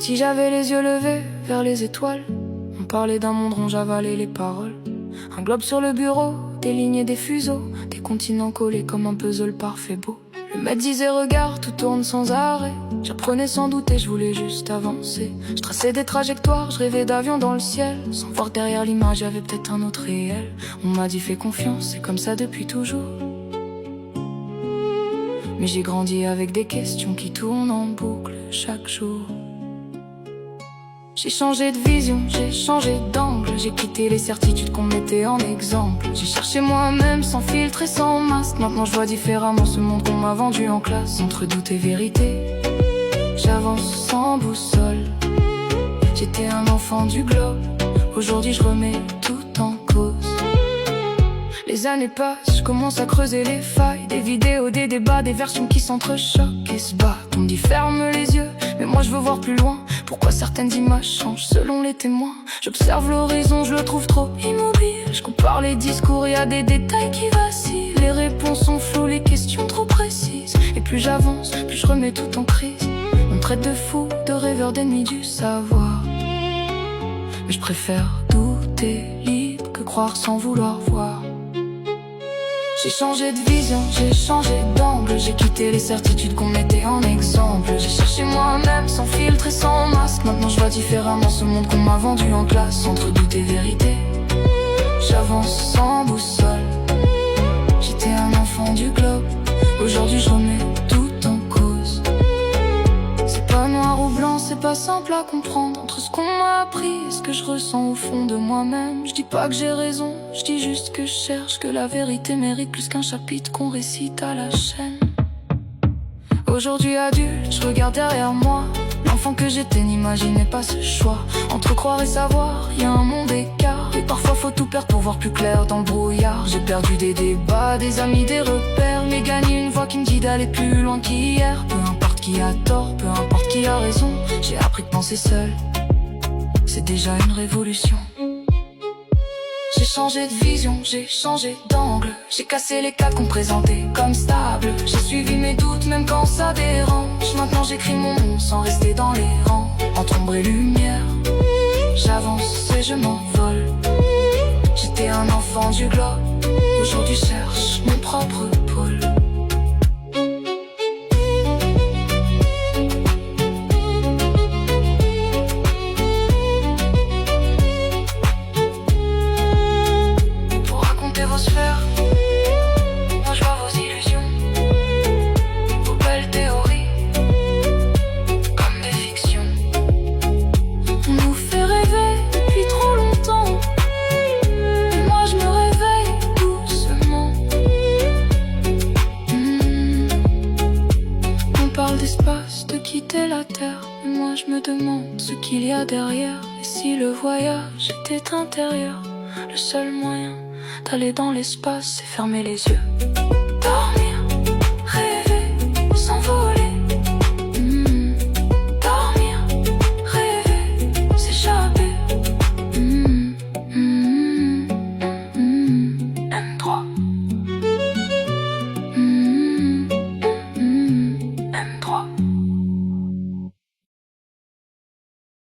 Petit j'avais les yeux levés vers les étoiles. On parlait d'un monde rond, j'avalais les paroles. Un globe sur le bureau, des lignes et des fuseaux, des continents collés comme un puzzle parfait beau. Le maître disait regarde, tout tourne sans arrêt. J'apprenais sans douter, je voulais juste avancer. Je traçais des trajectoires, je rêvais d'avions dans le ciel. Sans voir que derrière l'image, y'avait peut-être un autre réel. On m'a dit fais confiance, c'est comme ça depuis toujours. Mais j'ai grandi avec des questions qui tournent en boucle chaque jour. J'ai changé de vision, j'ai changé d'angle. J'ai quitté les certitudes qu'on mettait en exemple. J'ai cherché moi-même sans filtre et sans masque. Maintenant je vois différemment ce monde qu'on m'a vendu en classe. Entre doute et vérité, j'avance sans boussole. J'étais un enfant du globe, aujourd'hui je remets tout en cause. Les années passent, je commence à creuser les failles. Des vidéos, des débats, des versions qui s'entrechoquent et se battent. On me dit ferme les yeux, mais moi je veux voir plus loin. Pourquoi certaines images changent selon les témoins? J'observe l'horizon, je le trouve trop immobile. Je compare les discours, y a des détails qui vacillent. Les réponses sont floues, les questions trop précises. Et plus j'avance, plus je remets tout en crise. On me traite de fou, de rêveur, d'ennemi du savoir. Mais je préfère douter libre que croire sans vouloir voir. J'ai changé de vision, j'ai changé d'angle. J'ai quitté les certitudes qu'on mettait en exemple. J'ai cherché moi-même sans filtre et sans masque. Maintenant je vois différemment ce monde qu'on m'a vendu en classe. Entre doute et vérité, j'avance sans boussole. J'étais un enfant du globe, aujourd'hui je remets tout en cause. C'est pas noir ou blanc, c'est pas simple à comprendre. Entre ce qu'on m'a appris et ce que je ressens au fond de moi-même. Je dis pas que j'ai raison, je dis juste que je cherche. Que la vérité mérite plus qu'un chapitre qu'on récite à la chaîne. Aujourd'hui adulte, je regarde derrière moi. L'enfant que j'étais n'imaginait pas ce choix. Entre croire et savoir, y a un monde écart. Et parfois faut tout perdre pour voir plus clair dans le brouillard. J'ai perdu des débats, des amis, des repères. Mais gagné une voix qui me dit d'aller plus loin qu'hier. Peu importe qui a tort, peu importe qui a raison. J'ai appris de penser seul, c'est déjà une révolution. J'ai changé de vision, j'ai changé d'angle. J'ai cassé les cadres qu'on présentait comme stables. J'ai suivi mes doutes même quand ça dérange. Maintenant j'écris mon nom sans rester dans les rangs. Entre ombre et lumière, j'avance et je m'envole. J'étais un enfant du globe, aujourd'hui je cherche mon propre pôle. Moi je vois vos illusions, vos belles théories, comme des fictions. On nous fait rêver depuis trop longtemps, et moi je me réveille doucement. On parle d'espace, de quitter la terre, et moi je me demande ce qu'il y a derrière. Et si le voyage était intérieur, le seul moyen d'aller dans l'espace, c'est fermer les yeux, dormir.